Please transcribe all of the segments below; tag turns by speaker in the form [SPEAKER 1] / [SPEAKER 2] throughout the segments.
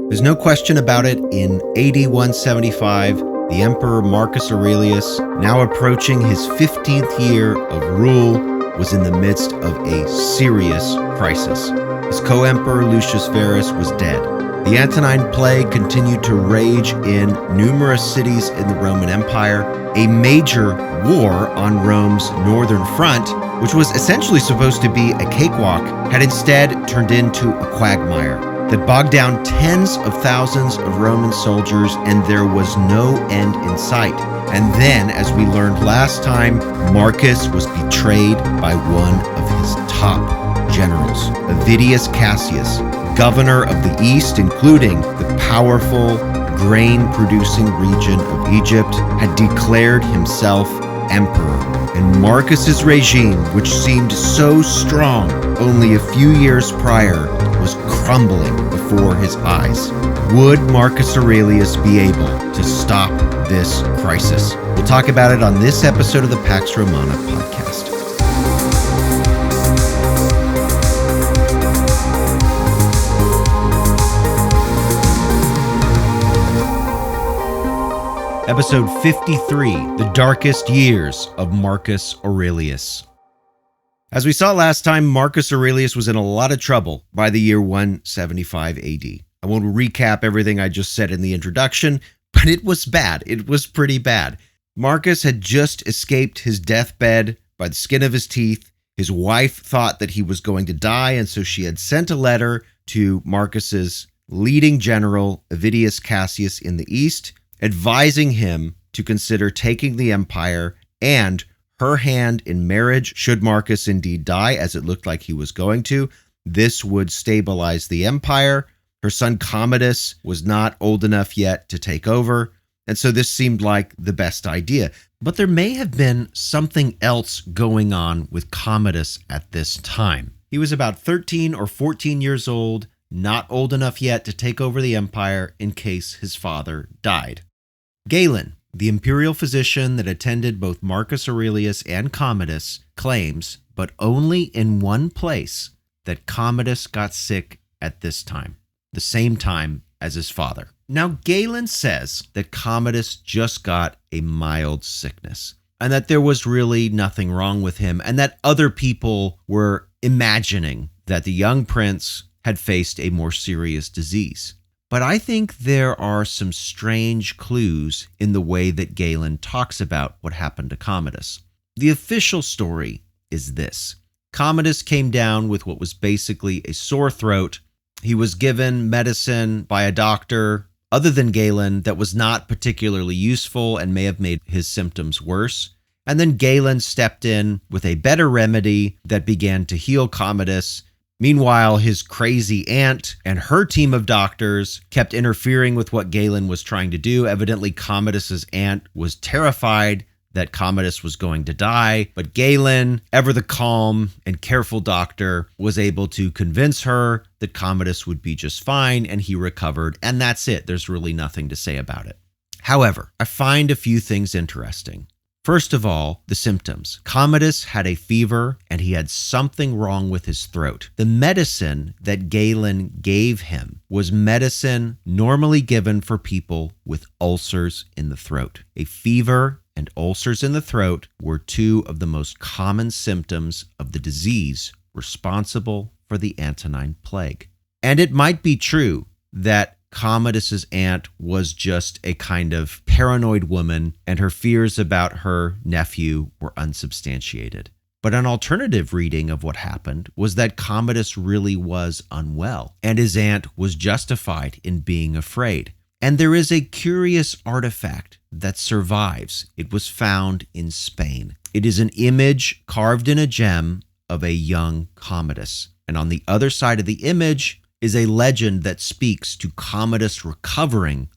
[SPEAKER 1] There's no question about it, in AD 175, the Emperor Marcus Aurelius, now approaching his 15th year of rule, was in the midst of a serious crisis. His co-emperor Lucius Verus was dead. The Antonine Plague continued to rage in numerous cities in the Roman Empire. A major war on Rome's northern front, which was essentially supposed to be a cakewalk, had instead turned into a quagmire that bogged down tens of thousands of Roman soldiers, and there was no end in sight. And then, as we learned last time, Marcus was betrayed by one of his top generals, Avidius Cassius, governor of the East, including the powerful grain-producing region of Egypt, had declared himself emperor. And Marcus's regime, which seemed so strong only a few years prior, was crumbling before his eyes. Would Marcus Aurelius be able to stop this crisis? We'll talk about it on this episode of the Pax Romana podcast. Episode 53, The Darkest Years of Marcus Aurelius. As we saw last time, Marcus Aurelius was in a lot of trouble by the year 175 AD. I won't recap everything I just said in the introduction, but it was bad. It was pretty bad. Marcus had just escaped his deathbed by the skin of his teeth. His wife thought that he was going to die, and so she had sent a letter to Marcus's leading general, Avidius Cassius, in the East, advising him to consider taking the empire and her hand in marriage should Marcus indeed die, as it looked like he was going to. This would stabilize the empire. Her son Commodus was not old enough yet to take over, and so this seemed like the best idea. But there may have been something else going on with Commodus at this time. He was about 13 or 14 years old, not old enough yet to take over the empire in case his father died. Galen, the imperial physician that attended both Marcus Aurelius and Commodus, claims, but only in one place, that Commodus got sick at this time, the same time as his father. Now, Galen says that Commodus just got a mild sickness, and that there was really nothing wrong with him, and that other people were imagining that the young prince had faced a more serious disease. But I think there are some strange clues in the way that Galen talks about what happened to Commodus. The official story is this. Commodus came down with what was basically a sore throat. He was given medicine by a doctor, other than Galen, that was not particularly useful and may have made his symptoms worse. And then Galen stepped in with a better remedy that began to heal Commodus. Meanwhile, his crazy aunt and her team of doctors kept interfering with what Galen was trying to do. Evidently, Commodus's aunt was terrified that Commodus was going to die, but Galen, ever the calm and careful doctor, was able to convince her that Commodus would be just fine, and he recovered, and that's it. There's really nothing to say about it. However, I find a few things interesting. First of all, the symptoms. Commodus had a fever, and he had something wrong with his throat. The medicine that Galen gave him was medicine normally given for people with ulcers in the throat. A fever and ulcers in the throat were two of the most common symptoms of the disease responsible for the Antonine Plague. And it might be true that Commodus's aunt was just a kind of paranoid woman, and her fears about her nephew were unsubstantiated. But an alternative reading of what happened was that Commodus really was unwell, and his aunt was justified in being afraid. And there is a curious artifact that survives. It was found in Spain. It is an image carved in a gem of a young Commodus. And on the other side of the image is a legend that speaks to Commodus recovering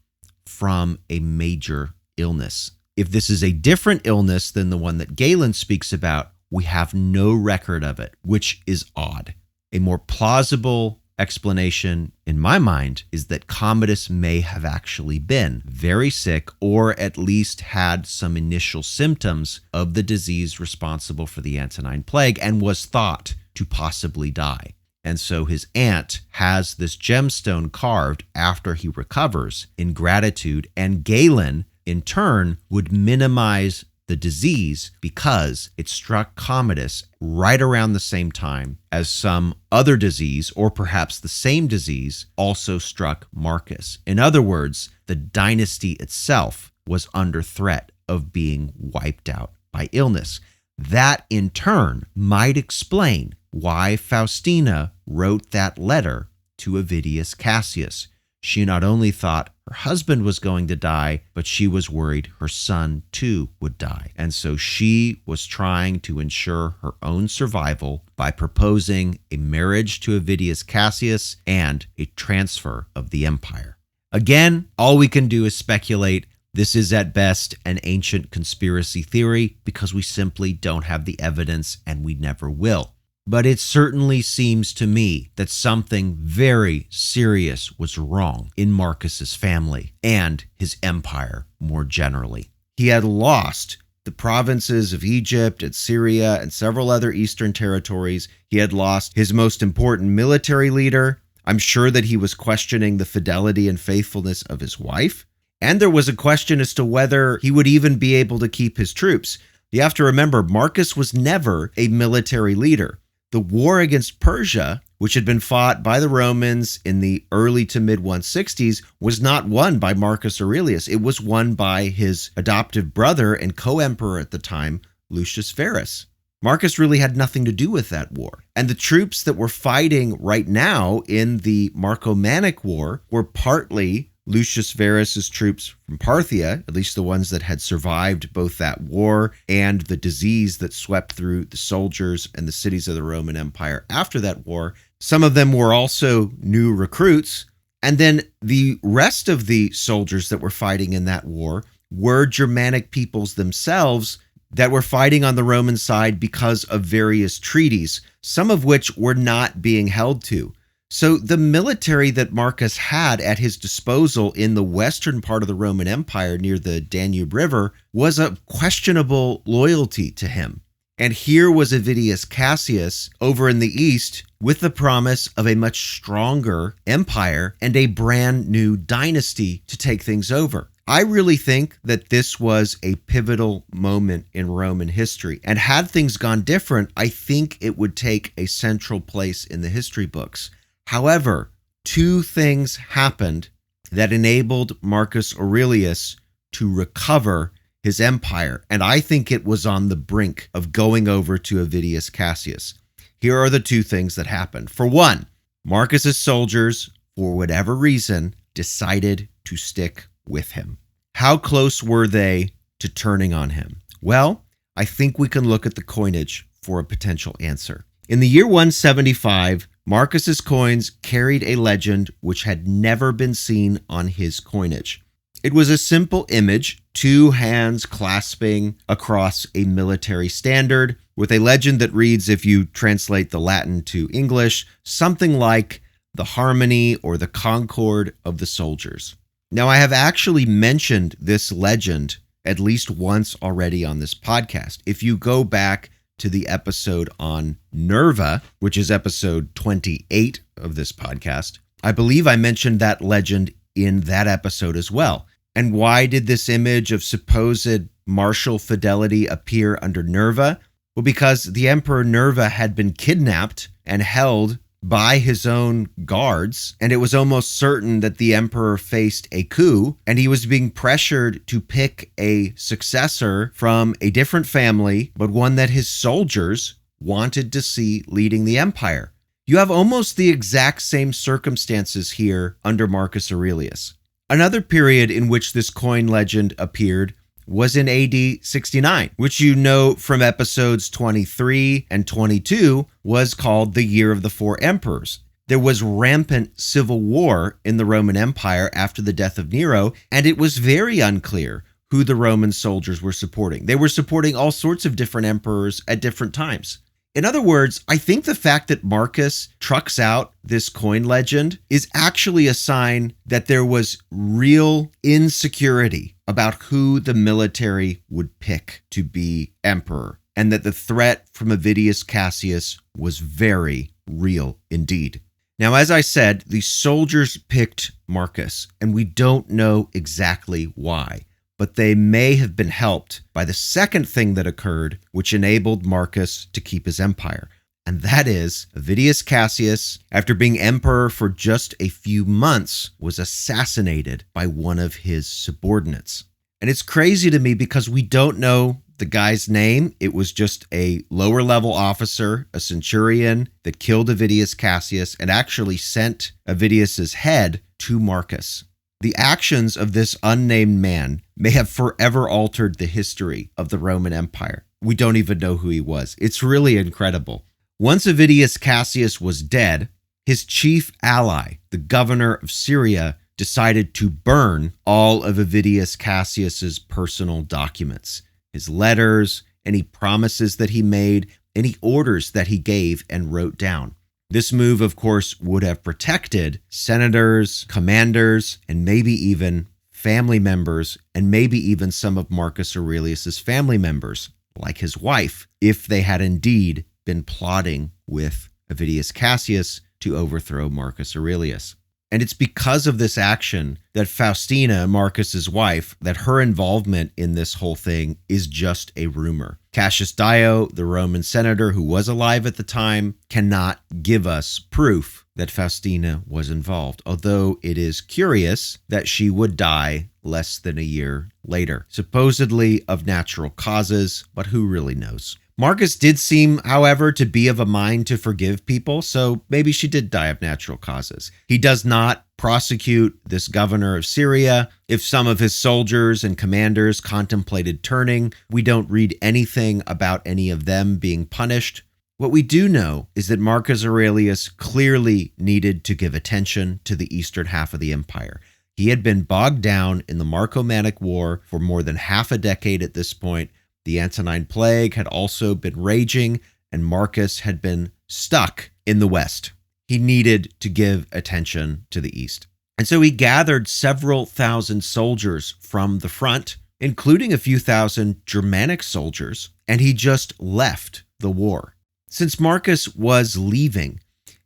[SPEAKER 1] from a major illness. If this is a different illness than the one that Galen speaks about, we have no record of it, which is odd. A more plausible explanation, in my mind, is that Commodus may have actually been very sick, or at least had some initial symptoms of the disease responsible for the Antonine Plague, and was thought to possibly die. And so his aunt has this gemstone carved after he recovers in gratitude. And Galen, in turn, would minimize the disease because it struck Commodus right around the same time as some other disease, or perhaps the same disease, also struck Marcus. In other words, the dynasty itself was under threat of being wiped out by illness. That, in turn, might explain why Faustina wrote that letter to Avidius Cassius. She not only thought her husband was going to die, but she was worried her son too would die. And so she was trying to ensure her own survival by proposing a marriage to Avidius Cassius and a transfer of the empire. Again, all we can do is speculate. This is at best an ancient conspiracy theory because we simply don't have the evidence and we never will. But it certainly seems to me that something very serious was wrong in Marcus's family and his empire more generally. He had lost the provinces of Egypt and Syria and several other eastern territories. He had lost his most important military leader. I'm sure that he was questioning the fidelity and faithfulness of his wife. And there was a question as to whether he would even be able to keep his troops. You have to remember, Marcus was never a military leader. The war against Persia, which had been fought by the Romans in the early to mid 160s, was not won by Marcus Aurelius. It was won by his adoptive brother and co-emperor at the time, Lucius Verus. Marcus really had nothing to do with that war. And the troops that were fighting right now in the Marcomannic War were partly Lucius Verus's troops from Parthia, at least the ones that had survived both that war and the disease that swept through the soldiers and the cities of the Roman Empire after that war. Some of them were also new recruits. And then the rest of the soldiers that were fighting in that war were Germanic peoples themselves that were fighting on the Roman side because of various treaties, some of which were not being held to. So the military that Marcus had at his disposal in the western part of the Roman Empire near the Danube River was a questionable loyalty to him. And here was Avidius Cassius over in the east with the promise of a much stronger empire and a brand new dynasty to take things over. I really think that this was a pivotal moment in Roman history. And had things gone different, I think it would take a central place in the history books. However, two things happened that enabled Marcus Aurelius to recover his empire, and I think it was on the brink of going over to Avidius Cassius. Here are the two things that happened. For one, Marcus's soldiers, for whatever reason, decided to stick with him. How close were they to turning on him? Well, I think we can look at the coinage for a potential answer. In the year 175, Marcus's coins carried a legend which had never been seen on his coinage. It was a simple image, two hands clasping across a military standard, with a legend that reads, if you translate the Latin to English, something like the harmony or the concord of the soldiers. Now, I have actually mentioned this legend at least once already on this podcast. If you go back to the episode on Nerva, which is episode 28 of this podcast, I believe I mentioned that legend in that episode as well. And why did this image of supposed martial fidelity appear under Nerva? Well, because the Emperor Nerva had been kidnapped and held by his own guards, and it was almost certain that the emperor faced a coup, and he was being pressured to pick a successor from a different family, but one that his soldiers wanted to see leading the empire. You have almost the exact same circumstances here under Marcus Aurelius. Another period in which this coin legend appeared was in AD 69, which you know from episodes 23 and 22 was called the Year of the Four Emperors. There was rampant civil war in the Roman Empire after the death of Nero, and it was very unclear who the Roman soldiers were supporting. They were supporting all sorts of different emperors at different times. In other words, I think the fact that Marcus trucks out this coin legend is actually a sign that there was real insecurity about who the military would pick to be emperor. and that the threat from Avidius Cassius was very real indeed. Now, as I said, the soldiers picked Marcus, and we don't know exactly why, but they may have been helped by the second thing that occurred, which enabled Marcus to keep his empire. And that is, Avidius Cassius, after being emperor for just a few months, was assassinated by one of his subordinates. And it's crazy to me because we don't know the guy's name. It was just a lower level officer, a centurion, that killed Avidius Cassius and actually sent Avidius's head to Marcus. The actions of this unnamed man may have forever altered the history of the Roman Empire. We don't even know who he was. It's really incredible. Once Avidius Cassius was dead, his chief ally, the governor of Syria, decided to burn all of Avidius Cassius's personal documents, his letters, any promises that he made, any orders that he gave and wrote down. This move, of course, would have protected senators, commanders, and maybe even family members, and maybe even some of Marcus Aurelius's family members, like his wife, if they had indeed been plotting with Avidius Cassius to overthrow Marcus Aurelius. And it's because of this action that Faustina, Marcus's wife, that her involvement in this whole thing is just a rumor. Cassius Dio, the Roman senator who was alive at the time, cannot give us proof that Faustina was involved, although it is curious that she would die less than a year later, supposedly of natural causes, but who really knows? Marcus did seem, however, to be of a mind to forgive people, so maybe she did die of natural causes. He does not prosecute this governor of Syria. If some of his soldiers and commanders contemplated turning, we don't read anything about any of them being punished. What we do know is that Marcus Aurelius clearly needed to give attention to the eastern half of the empire. He had been bogged down in the Marcomannic War for more than half a decade at this point. The Antonine Plague had also been raging, and Marcus had been stuck in the West. He needed to give attention to the East. And so he gathered several thousand soldiers from the front, including a few thousand Germanic soldiers, and he just left the war. Since Marcus was leaving,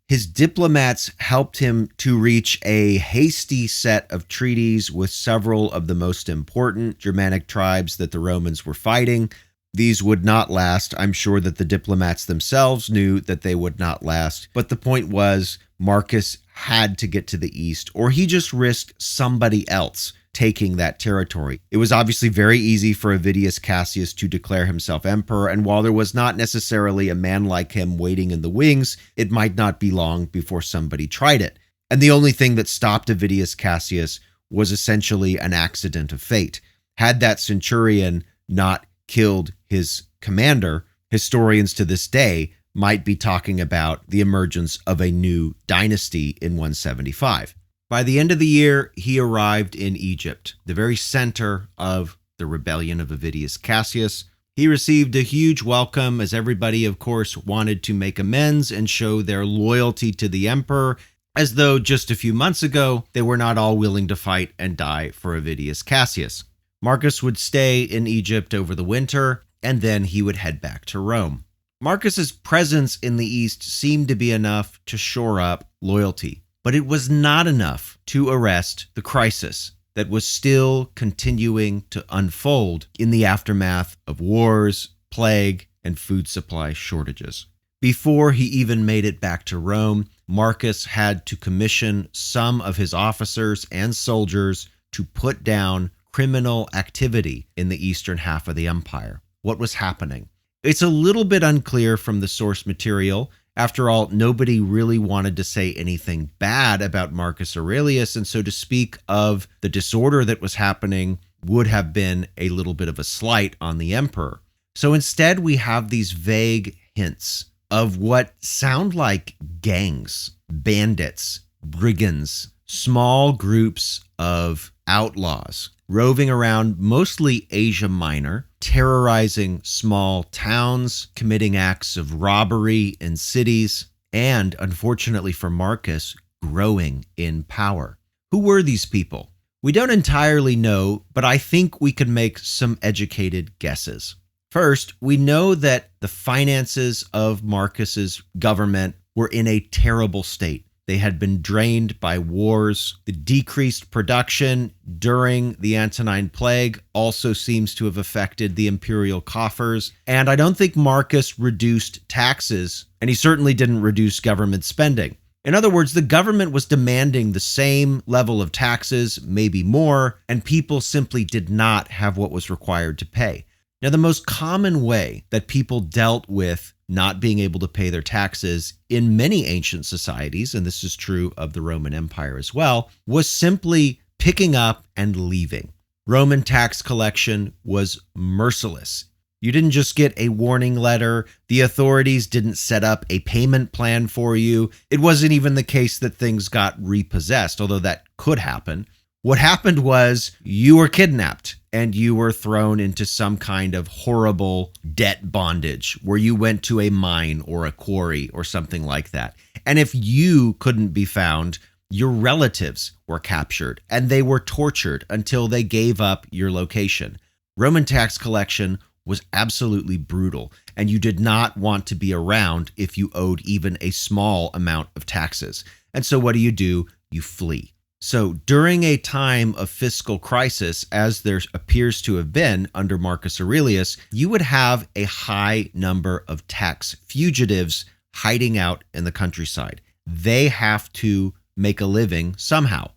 [SPEAKER 1] his diplomats helped him to reach a hasty set of treaties with several of the most important Germanic tribes that the Romans were fighting. These would not last. I'm sure that the diplomats themselves knew that they would not last. But the point was, Marcus had to get to the east, or he just risked somebody else taking that territory. It was obviously very easy for Avidius Cassius to declare himself emperor, and while there was not necessarily a man like him waiting in the wings, it might not be long before somebody tried it. And the only thing that stopped Avidius Cassius was essentially an accident of fate. Had that centurion not killed his commander, historians to this day might be talking about the emergence of a new dynasty in 175. By the end of the year, he arrived in Egypt, the very center of the rebellion of Avidius Cassius. He received a huge welcome, as everybody, of course, wanted to make amends and show their loyalty to the emperor, as though just a few months ago, they were not all willing to fight and die for Avidius Cassius. Marcus would stay in Egypt over the winter, and then he would head back to Rome. Marcus's presence in the East seemed to be enough to shore up loyalty. But it was not enough to arrest the crisis that was still continuing to unfold in the aftermath of wars, plague, and food supply shortages. Before he even made it back to Rome, Marcus had to commission some of his officers and soldiers to put down criminal activity in the eastern half of the empire. What was happening? It's a little bit unclear from the source material. After all, nobody really wanted to say anything bad about Marcus Aurelius, and so to speak of the disorder that was happening would have been a little bit of a slight on the emperor. So instead, we have these vague hints of what sound like gangs, bandits, brigands, small groups of outlaws roving around mostly Asia Minor, terrorizing small towns, committing acts of robbery in cities, and, unfortunately for Marcus, growing in power. Who were these people? We don't entirely know, but I think we can make some educated guesses. First, we know that the finances of Marcus's government were in a terrible state. They had been drained by wars. The decreased production during the Antonine Plague also seems to have affected the imperial coffers. And I don't think Marcus reduced taxes, and he certainly didn't reduce government spending. In other words, the government was demanding the same level of taxes, maybe more, and people simply did not have what was required to pay. Now, the most common way that people dealt with not being able to pay their taxes in many ancient societies, and this is true of the Roman Empire as well, was simply picking up and leaving. Roman tax collection was merciless. You didn't just get a warning letter. The authorities didn't set up a payment plan for you. It wasn't even the case that things got repossessed, although that could happen. What happened was you were kidnapped and you were thrown into some kind of horrible debt bondage where you went to a mine or a quarry or something like that. And if you couldn't be found, your relatives were captured and they were tortured until they gave up your location. Roman tax collection was absolutely brutal, and you did not want to be around if you owed even a small amount of taxes. And so what do? You flee. So during a time of fiscal crisis, as there appears to have been under Marcus Aurelius, you would have a high number of tax fugitives hiding out in the countryside. They have to make a living somehow.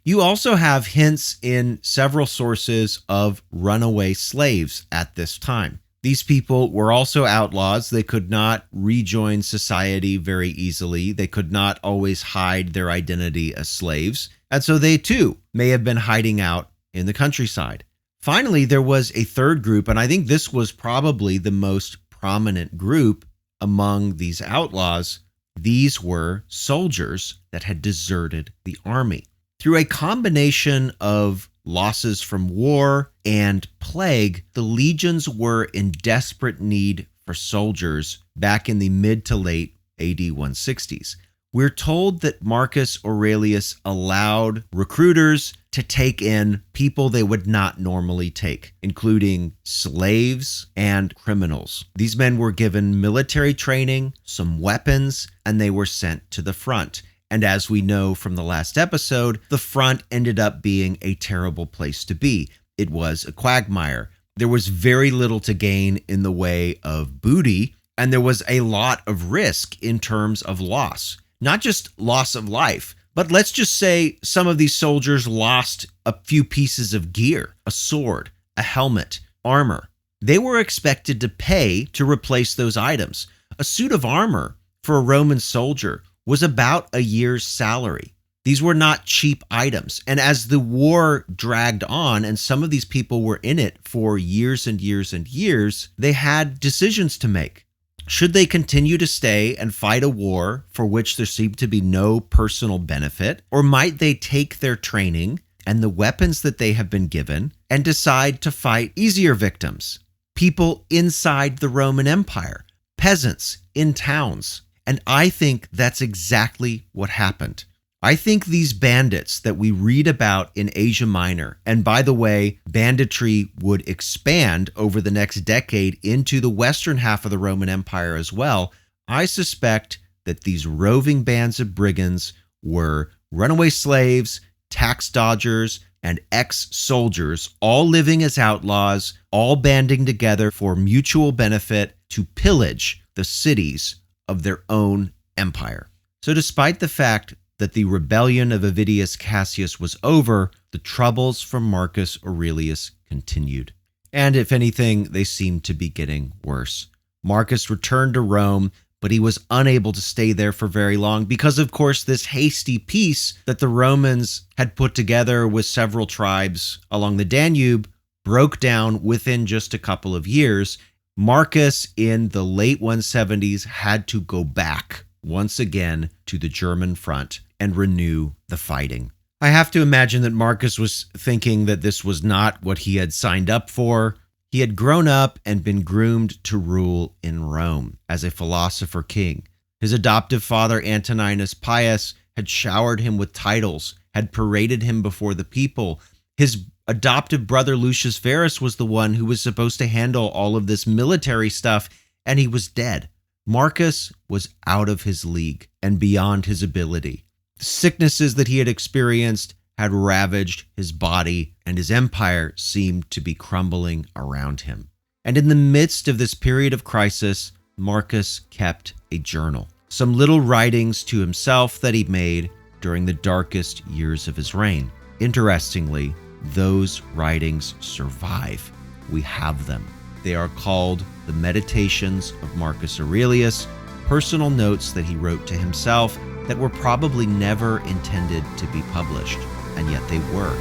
[SPEAKER 1] You also have hints in several sources of runaway slaves at this time. These people were also outlaws. They could not rejoin society very easily. They could not always hide their identity as slaves. And so they too may have been hiding out in the countryside. Finally, there was a third group, and I think this was probably the most prominent group among these outlaws. These were soldiers that had deserted the army. Through a combination of losses from war and plague, the legions were in desperate need for soldiers back in the mid to late AD 160s. We're told that Marcus Aurelius allowed recruiters to take in people they would not normally take, including slaves and criminals. These men were given military training, some weapons, and they were sent to the front. And as we know from the last episode, the front ended up being a terrible place to be. It was a quagmire. There was very little to gain in the way of booty, and there was a lot of risk in terms of loss. Not just loss of life, but let's just say some of these soldiers lost a few pieces of gear, a sword, a helmet, armor. They were expected to pay to replace those items. A suit of armor for a Roman soldier was about a year's salary. These were not cheap items. And as the war dragged on, and some of these people were in it for years and years and years, they had decisions to make. Should they continue to stay and fight a war for which there seemed to be no personal benefit? Or might they take their training and the weapons that they have been given and decide to fight easier victims? People inside the Roman Empire, peasants in towns. And I think that's exactly what happened. I think these bandits that we read about in Asia Minor, and by the way, banditry would expand over the next decade into the western half of the Roman Empire as well. I suspect that these roving bands of brigands were runaway slaves, tax dodgers, and ex-soldiers, all living as outlaws, all banding together for mutual benefit to pillage the cities of their own empire. So despite the fact that the rebellion of Avidius Cassius was over, the troubles from Marcus Aurelius continued. And if anything, they seemed to be getting worse. Marcus returned to Rome, but he was unable to stay there for very long because, of course, this hasty peace that the Romans had put together with several tribes along the Danube broke down within just a couple of years. Marcus, in the late 170s, had to go back once again to the German front and renew the fighting. I have to imagine that Marcus was thinking that this was not what he had signed up for. He had grown up and been groomed to rule in Rome as a philosopher king. His adoptive father, Antoninus Pius, had showered him with titles, had paraded him before the people. His adoptive brother Lucius Verus was the one who was supposed to handle all of this military stuff, and he was dead. Marcus was out of his league and beyond his ability. The sicknesses that he had experienced had ravaged his body, and his empire seemed to be crumbling around him. And in the midst of this period of crisis, Marcus kept a journal, some little writings to himself that he made during the darkest years of his reign. Interestingly, those writings survive. We have them. They are called the Meditations of Marcus Aurelius, personal notes that he wrote to himself that were probably never intended to be published, and yet they were.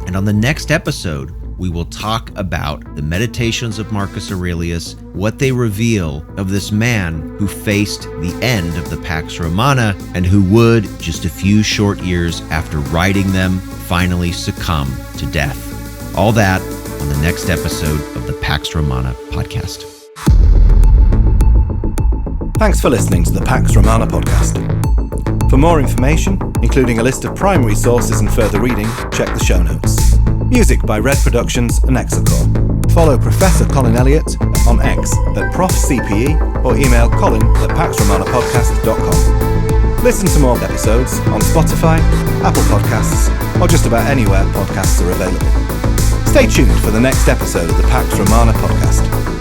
[SPEAKER 1] And on the next episode, we will talk about the Meditations of Marcus Aurelius, what they reveal of this man who faced the end of the Pax Romana and who would, just a few short years after writing them, finally succumb to death. All that on the next episode of the Pax Romana podcast.
[SPEAKER 2] Thanks for listening to the Pax Romana podcast. For more information, including a list of primary sources and further reading, check the show notes. Music by Red Productions and Exocore. Follow Professor Colin Elliott on X at ProfCPE or email colin@paxromanapodcast.com. Listen to more episodes on Spotify, Apple Podcasts, or just about anywhere podcasts are available. Stay tuned for the next episode of the Pax Romana podcast.